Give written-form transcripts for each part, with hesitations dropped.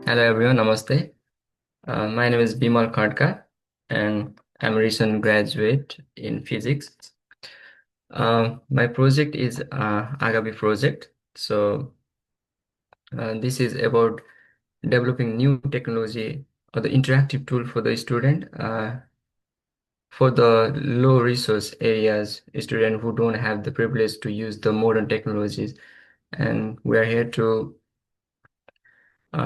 Hello everyone, Namaste. My name is Bimal Khadka and I'm a recent graduate in physics. My project is Agavi project. This is about developing new technology or the interactive tool for the student for the low resource areas, student who don't have the privilege to use the modern technologies. And we are here to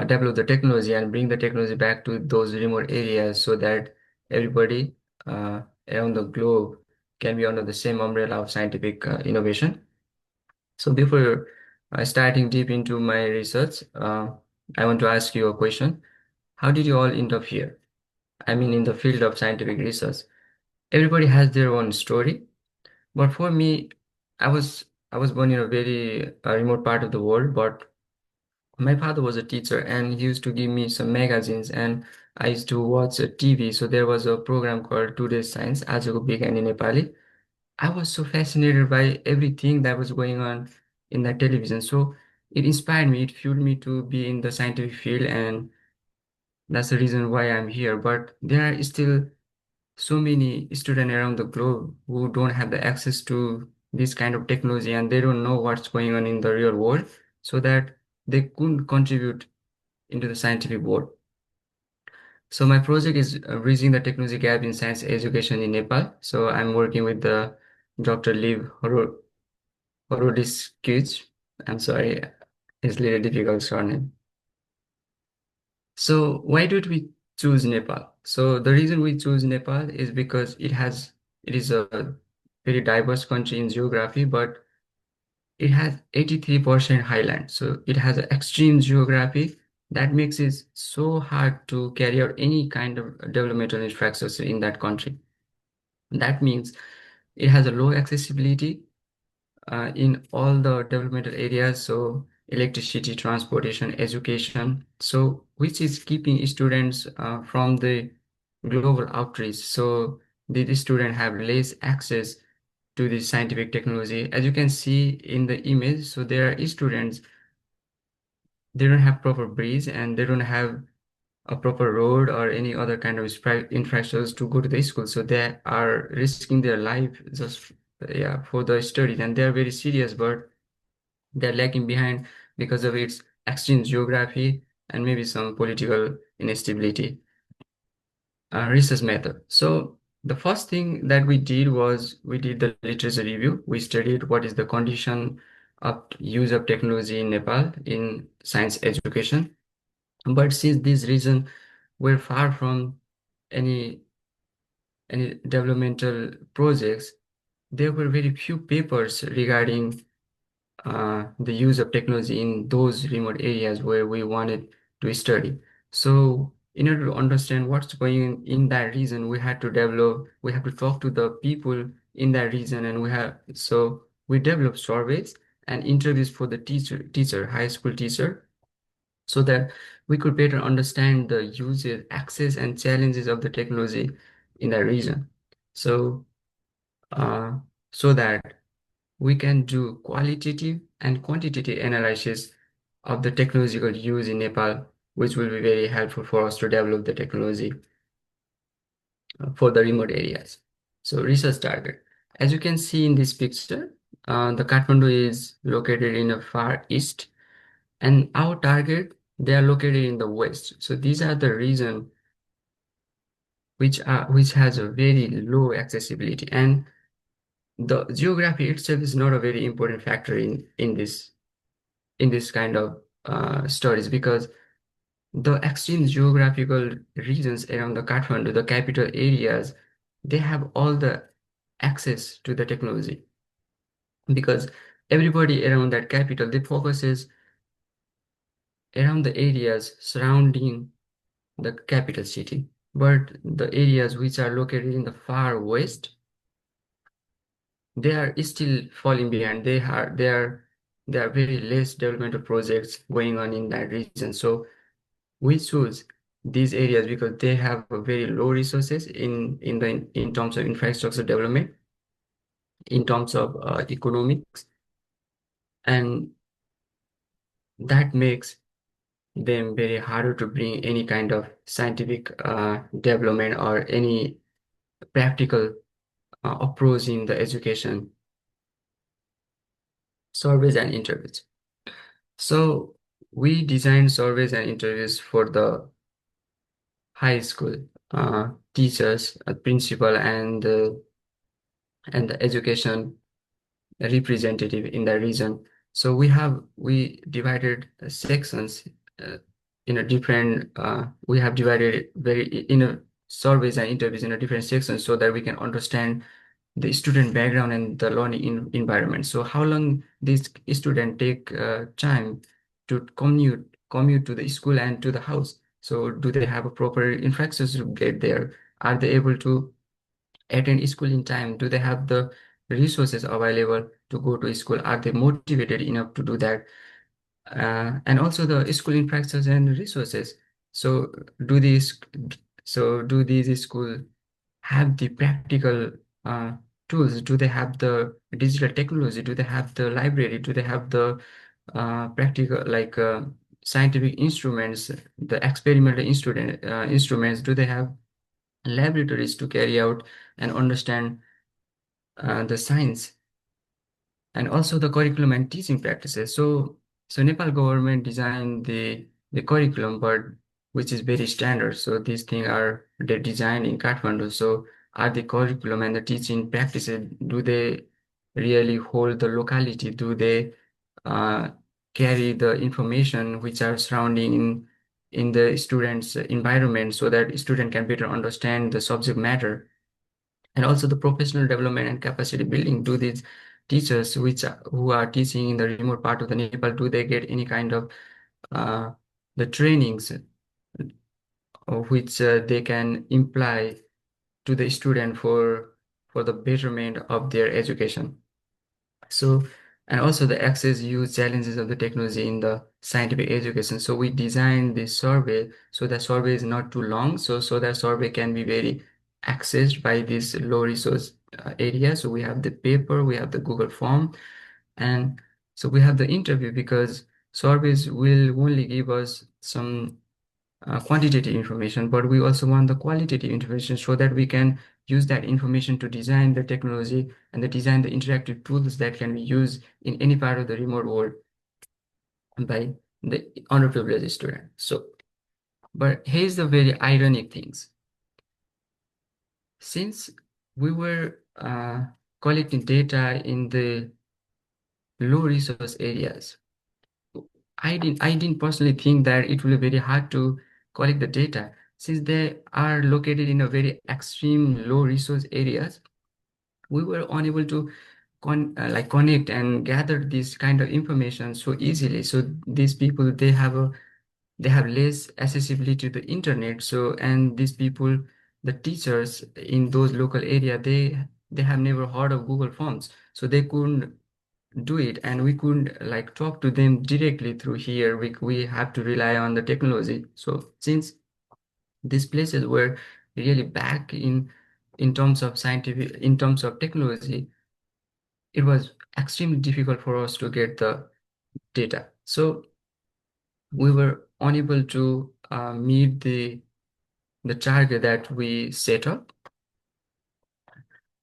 develop the technology and bring the technology back to those remote areas so that everybody around the globe can be under the same umbrella of scientific innovation. So before starting deep into my research, I want to ask you a question. How did you all end up here? I mean, in the field of scientific research. Everybody has their own story, but for me, I was I was born in a very remote part of the world, but my father was a teacher and he used to give me some magazines and I used to watch a TV. So there was a program called Today's Science, Ajako Bigan in Nepali. I was so fascinated by everything that was going on in that television. So it inspired me, it fueled me to be in the scientific field, and that's the reason why I'm here. But there are still so many students around the globe who don't have the access to this kind of technology and they don't know what's going on in the real world so that they couldn't contribute into the scientific world. So my project is bridging the technology gap in science education in Nepal. So I'm working with the Dr. Liv Horodiskich. I'm sorry, it's a little difficult surname. So why did we choose Nepal? So the reason we choose Nepal is because it is a very diverse country in geography, but it has 83% highland. So it has an extreme geography that makes it so hard to carry out any kind of developmental infrastructure in that country. That means it has a low accessibility in all the developmental areas. So electricity, transportation, education. So which is keeping students from the global outreach. So the students have less access to the scientific technology. As you can see in the image, so there are students, they don't have proper bridge and they don't have a proper road or any other kind of infrastructures to go to the school. So they are risking their life just yeah for the studies and they are very serious, but they're lagging behind because of its extreme geography and maybe some political instability. Research method. So the first thing that we did was we did the literature review. We studied what is the condition of use of technology in Nepal in science education. But since these regions were far from any any developmental projects, there were very few papers regarding the use of technology in those remote areas where we wanted to study. So in order to understand what's going on in that region, we have to talk to the people in that region, and we developed surveys and interviews for the high school teacher, so that we could better understand the uses, access, and challenges of the technology in that region. So, uh, so that we can do qualitative and quantitative analysis of the technological use in Nepal, which will be very helpful for us to develop the technology for the remote areas. So research target. As you can see in this picture, the Kathmandu is located in the far east, and our target, they are located in the west. So these are the region which has a very low accessibility, and the geography itself is not a very important factor in this kind of stories, because the extreme geographical regions around the Kathmandu, the capital areas, they have all the access to the technology, because everybody around that capital, they focuses around the areas surrounding the capital city. But the areas which are located in the far west, they are still falling behind. There are very less developmental projects going on in that region. So we choose these areas because they have a very low resources in terms of infrastructure development, in terms of economics, and that makes them very harder to bring any kind of scientific development or any practical approach in the education. Surveys and interviews. So we designed surveys and interviews for the high school teachers, principal, and the education representative in the region. So we divided sections uh, in a different. We have divided very in a surveys and interviews in a different sections so that we can understand the student background and the learning environment. So how long this student take time to commute to the school and to the house? So do they have a proper infrastructure to get there? Are they able to attend school in time? Do they have the resources available to go to school? Are they motivated enough to do that? And also the school infrastructure and resources. So do these do these school have the practical uh, tools? Do they have the digital technology? Do they have the library? Do they have the practical scientific instruments, the experimental instruments? Do they have laboratories to carry out and understand the science? And also the curriculum and teaching practices. So Nepal government designed the curriculum, but which is very standard. So these things are they designed in Kathmandu. So are the curriculum and the teaching practices, do they really hold the locality? Do they uh, carry the information which are surrounding in the students' environment so that student can better understand the subject matter? And also the professional development and capacity building. Do these teachers who are teaching in the remote part of the Nepal, do they get any kind of uh, the trainings which they can imply to the student for the betterment of their education? So, and also the access use challenges of the technology in the scientific education. So we designed this survey so that survey is not too long. So that survey can be very accessed by this low resource area. So we have the paper, we have the Google form, and so we have the interview because surveys will only give us some quantitative information, but we also want the qualitative information so that we can use that information to design the technology and design the interactive tools that can be used in any part of the remote world by the underprivileged student. So, but here's the very ironic things. Since we were collecting data in the low resource areas, I didn't personally think that it will be very hard to collect the data since they are located in a very extreme low resource areas. We were unable to connect and gather this kind of information so easily. So these people they have less accessibility to the internet. So and these people, the teachers in those local area, they have never heard of Google Forms, so they couldn't do it, and we couldn't like talk to them directly through here. We have to rely on the technology. So since these places were really back in terms of scientific, in terms of technology, it was extremely difficult for us to get the data. So we were unable to meet the target that we set up.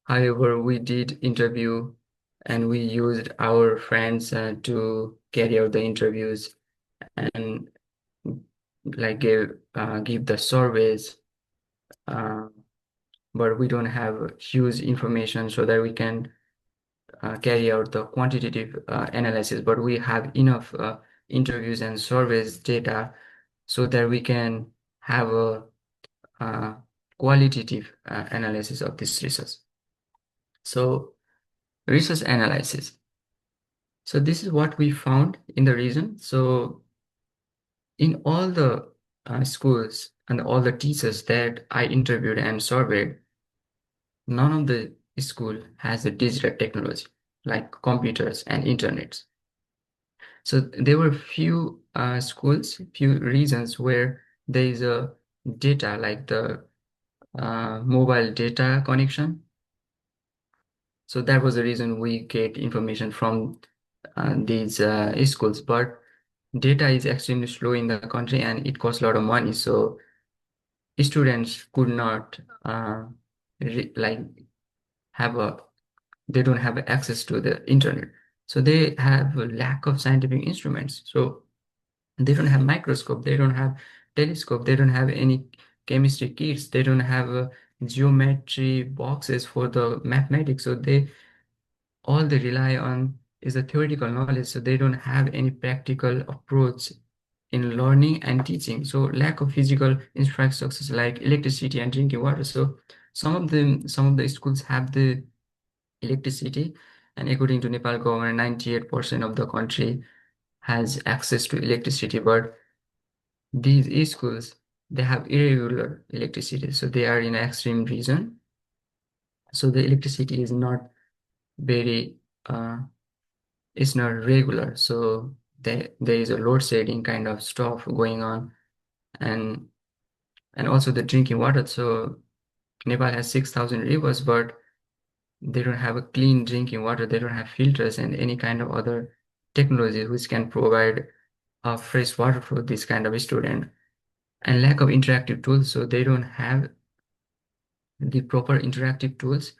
However, we did interview and we used our friends to carry out the interviews and give the surveys, uh, but we don't have huge information so that we can carry out the quantitative analysis. But we have enough interviews and surveys data so that we can have a qualitative analysis of this research. So research analysis. So this is what we found in the region. So in all the schools and all the teachers that I interviewed and surveyed, none of the school has a digital technology like computers and internets. So there were few schools, few regions where there is a data like the mobile data connection. So that was the reason we get information from these schools. But data is extremely slow in the country and it costs a lot of money. So students could not like have a they don't have access to the internet. So they have a lack of scientific instruments. So they don't have microscope, they don't have telescope, they don't have any chemistry kits, they don't have geometry boxes for the mathematics. So they all they rely on is the theoretical knowledge. So they don't have any practical approach in learning and teaching. So lack of physical infrastructures like electricity and drinking water. So some of the schools have the electricity, and according to Nepal government, 98% of the country has access to electricity. But these schools, they have irregular electricity, so they are in an extreme region. So the electricity is not very uh, it's not regular. So there is a load shedding kind of stuff going on, and also the drinking water. So Nepal has 6,000 rivers, but they don't have a clean drinking water. They don't have filters and any kind of other technology which can provide fresh water for this kind of student. And lack of interactive tools. So they don't have the proper interactive tools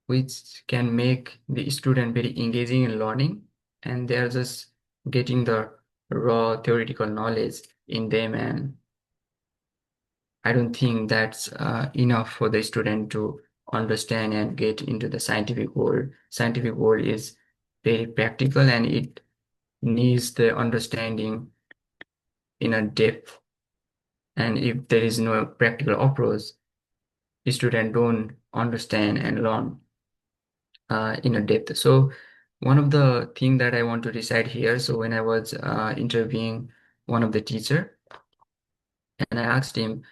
which can make the student very engaging in learning. And they are just getting the raw theoretical knowledge in them. And I don't think that's enough for the student to understand and get into the scientific world. Scientific world is very practical and it needs the understanding in a depth. And if there is no practical approach, students don't understand and learn in a depth. So one of the thing that I want to decide here. So when I was interviewing one of the teacher, and I asked him,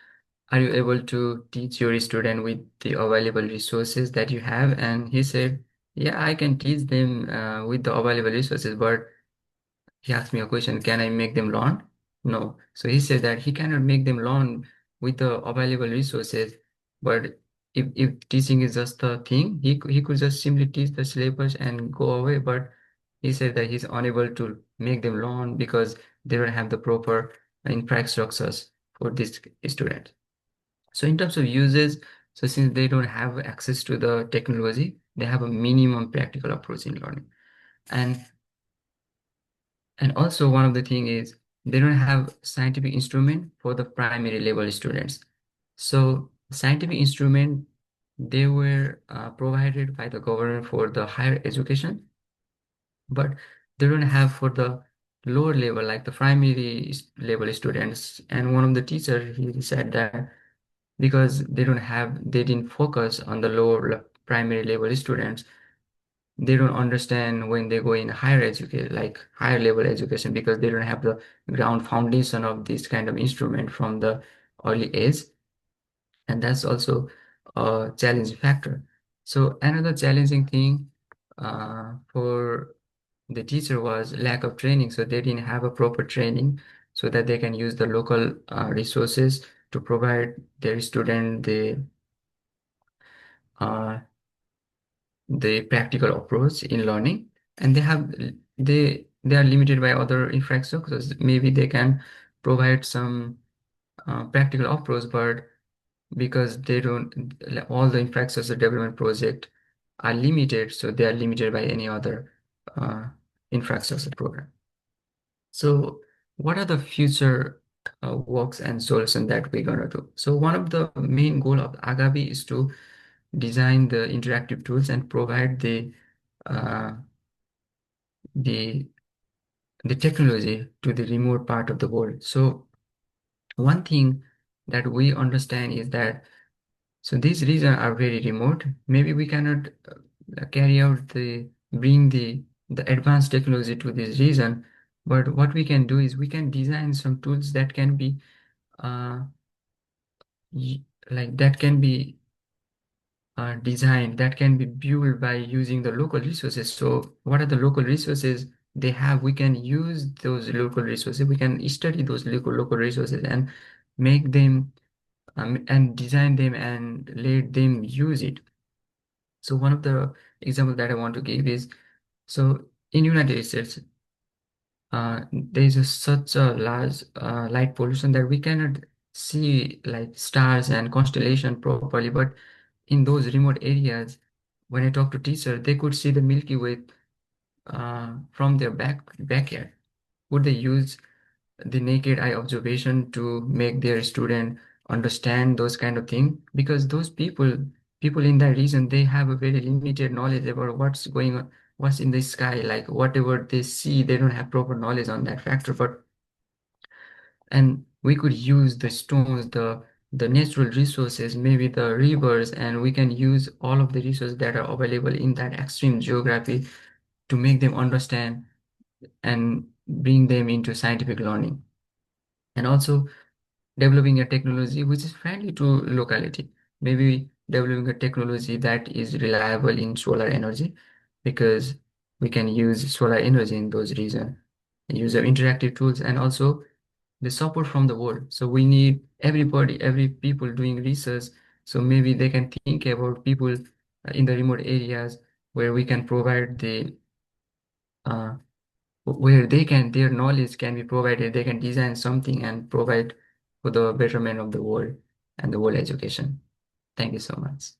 are you able to teach your student with the available resources that you have? And he said, yeah, I can teach them with the available resources, but he asked me a question, can I make them learn? No. So he said that he cannot make them learn with the available resources, but if teaching is just the thing, he could just simply teach the syllabus and go away. But he said that he's unable to make them learn because they don't have the proper infrastructures for this student. So in terms of uses, so since they don't have access to the technology, they have a minimum practical approach in learning. And also one of the thing is they don't have scientific instrument for the primary level students. So scientific instrument, they were provided by the government for the higher education, but they don't have for the lower level, like the primary level students. And one of the teacher, he said that because they didn't focus on the lower primary level students, they don't understand when they go in higher education, like higher level education, because they don't have the ground foundation of this kind of instrument from the early age. And that's also a challenging factor. So another challenging thing for the teacher was lack of training. So they didn't have a proper training so that they can use the local resources to provide their student uh, the practical approach in learning. And they are limited by other infrastructures. Maybe they can provide some practical approach, but because they don't, all the infrastructure development project are limited, so they are limited by any other uh, infrastructure program. So what are the future works and solutions that we're gonna do? So one of the main goal of Agavi is to design the interactive tools and provide uh, the the technology to the remote part of the world. So one thing that we understand is that so these regions are very remote. Maybe we cannot carry out bring the advanced technology to this region, but what we can do is we can design some tools that can be uh, that can be design that can be built by using the local resources. So what are the local resources they have? We can use those local resources. We can study those local resources and make them and design them and let them use it. So one of the examples that I want to give is so in United States, there is such a large light pollution that we cannot see like stars and constellation properly. But in those remote areas, when I talk to teachers, they could see the Milky Way from their backyard. Would they use the naked eye observation to make their student understand those kind of thing? Because those people in that region, they have a very limited knowledge about what's going on, what's in the sky. Like whatever they see, they don't have proper knowledge on that factor. But and we could use the stones, the natural resources, maybe the rivers, and we can use all of the resources that are available in that extreme geography to make them understand and bring them into scientific learning. And also developing a technology which is friendly to locality. Maybe developing a technology that is reliable in solar energy, because we can use solar energy in those regions. Use of interactive tools and also the support from the world. So we need everybody, every people doing research. So maybe they can think about people in the remote areas where we can provide the uh, where they can their knowledge can be provided. They can design something and provide for the betterment of the world and the world education. Thank you so much.